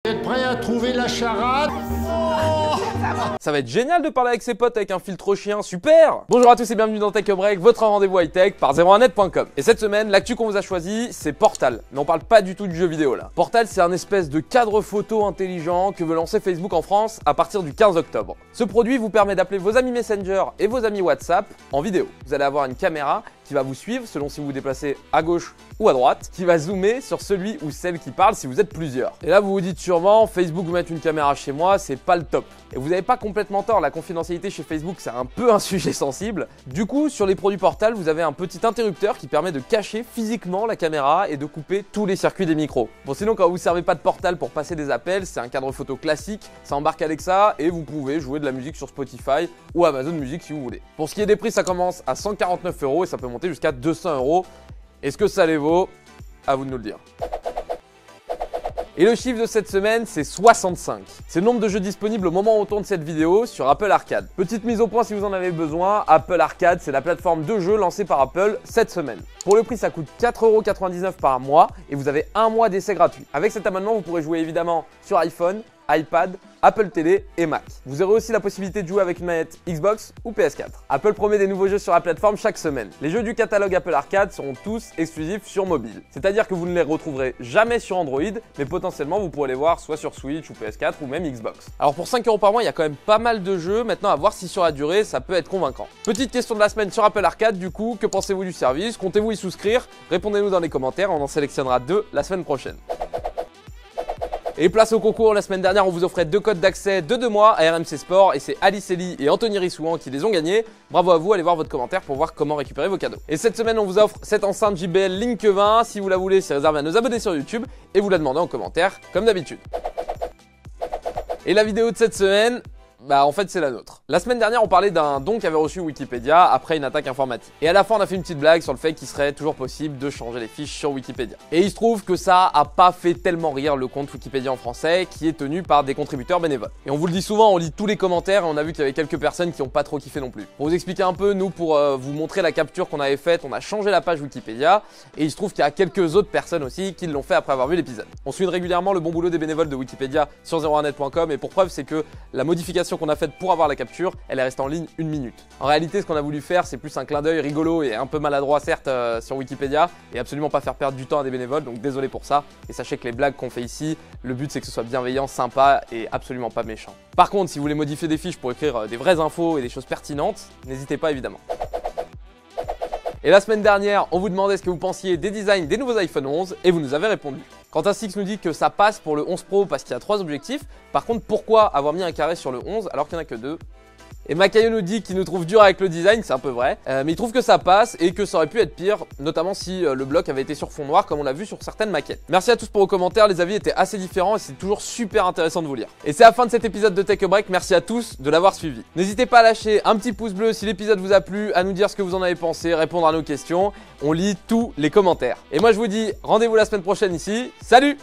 Êtes prêts à trouver la charade? Ça va être génial de parler avec ses potes avec un filtre chien, super! Bonjour à tous et bienvenue dans Tech Break, votre rendez-vous high-tech par 01net.com. Et cette semaine, l'actu qu'on vous a choisi, c'est Portal. Mais on parle pas du tout du jeu vidéo là. Portal, c'est un espèce de cadre photo intelligent que veut lancer Facebook en France à partir du 15 octobre. Ce produit vous permet d'appeler vos amis Messenger et vos amis WhatsApp en vidéo. Vous allez avoir une caméra qui va vous suivre selon si vous vous déplacez à gauche ou à droite, qui va zoomer sur celui ou celle qui parle si vous êtes plusieurs. Et là vous vous dites sûrement, Facebook vous mettre une caméra chez moi, c'est pas le top. Et vous n'avez pas complètement tort, la confidentialité chez Facebook c'est un peu un sujet sensible. Du coup sur les produits Portal vous avez un petit interrupteur qui permet de cacher physiquement la caméra et de couper tous les circuits des micros. Bon sinon quand vous ne servez pas de Portal pour passer des appels, c'est un cadre photo classique, ça embarque Alexa et vous pouvez jouer de la musique sur Spotify ou Amazon Music si vous voulez. Pour ce qui est des prix, ça commence à 149 € et ça peut monter jusqu'à 200 €. Est-ce que ça les vaut? À vous de nous le dire. Et le chiffre de cette semaine, c'est 65. C'est le nombre de jeux disponibles au moment où on tourne cette vidéo sur Apple Arcade. Petite mise au point si vous en avez besoin, Apple Arcade, c'est la plateforme de jeux lancée par Apple cette semaine. Pour le prix, ça coûte 4,99 € par mois et vous avez un mois d'essai gratuit. Avec cet abonnement, vous pourrez jouer évidemment sur iPhone, iPad, Apple Télé et Mac. Vous aurez aussi la possibilité de jouer avec une manette Xbox ou PS4. Apple promet des nouveaux jeux sur la plateforme chaque semaine. Les jeux du catalogue Apple Arcade seront tous exclusifs sur mobile. C'est-à-dire que vous ne les retrouverez jamais sur Android, mais potentiellement vous pourrez les voir soit sur Switch ou PS4 ou même Xbox. Alors pour 5 € par mois, il y a quand même pas mal de jeux. Maintenant à voir si sur la durée, ça peut être convaincant. Petite question de la semaine sur Apple Arcade du coup, que pensez-vous du service? Comptez-vous y souscrire? Répondez-nous dans les commentaires, on en sélectionnera 2 la semaine prochaine. Et place au concours, la semaine dernière on vous offrait 2 codes d'accès de 2 mois à RMC Sport et c'est Alice Elie et Anthony Rissouan qui les ont gagnés. Bravo à vous, allez voir votre commentaire pour voir comment récupérer vos cadeaux. Et cette semaine on vous offre cette enceinte JBL Link 20, si vous la voulez c'est réservé à nos abonnés sur YouTube et vous la demandez en commentaire comme d'habitude. Et la vidéo de cette semaine, bah en fait c'est la nôtre. La semaine dernière on parlait d'un don qu'avait reçu Wikipédia après une attaque informatique. Et à la fin on a fait une petite blague sur le fait qu'il serait toujours possible de changer les fiches sur Wikipédia. Et il se trouve que ça a pas fait tellement rire le compte Wikipédia en français qui est tenu par des contributeurs bénévoles. Et on vous le dit souvent, on lit tous les commentaires et on a vu qu'il y avait quelques personnes qui n'ont pas trop kiffé non plus. Pour vous expliquer un peu, nous pour vous montrer la capture qu'on avait faite, on a changé la page Wikipédia et il se trouve qu'il y a quelques autres personnes aussi qui l'ont fait après avoir vu l'épisode. On suit régulièrement le bon boulot des bénévoles de Wikipédia sur 01net.com et pour preuve c'est que la modification qu'on a faite pour avoir la capture, elle est restée en ligne 1 minute. En réalité, ce qu'on a voulu faire, c'est plus un clin d'œil rigolo et un peu maladroit certes sur Wikipédia et absolument pas faire perdre du temps à des bénévoles, donc désolé pour ça. Et sachez que les blagues qu'on fait ici, le but c'est que ce soit bienveillant, sympa et absolument pas méchant. Par contre, si vous voulez modifier des fiches pour écrire des vraies infos et des choses pertinentes, n'hésitez pas évidemment. Et la semaine dernière, on vous demandait ce que vous pensiez des designs des nouveaux iPhone 11 et vous nous avez répondu. Quentin Six nous dit que ça passe pour le 11 Pro parce qu'il y a 3 objectifs. Par contre, pourquoi avoir mis un carré sur le 11 alors qu'il n'y en a que 2? Et Macayo nous dit qu'il nous trouve dur avec le design, c'est un peu vrai, mais il trouve que ça passe et que ça aurait pu être pire, notamment si le bloc avait été sur fond noir comme on l'a vu sur certaines maquettes. Merci à tous pour vos commentaires, les avis étaient assez différents et c'est toujours super intéressant de vous lire. Et c'est la fin de cet épisode de Tech Break, merci à tous de l'avoir suivi. N'hésitez pas à lâcher un petit pouce bleu si l'épisode vous a plu, à nous dire ce que vous en avez pensé, répondre à nos questions, on lit tous les commentaires. Et moi je vous dis rendez-vous la semaine prochaine ici, salut!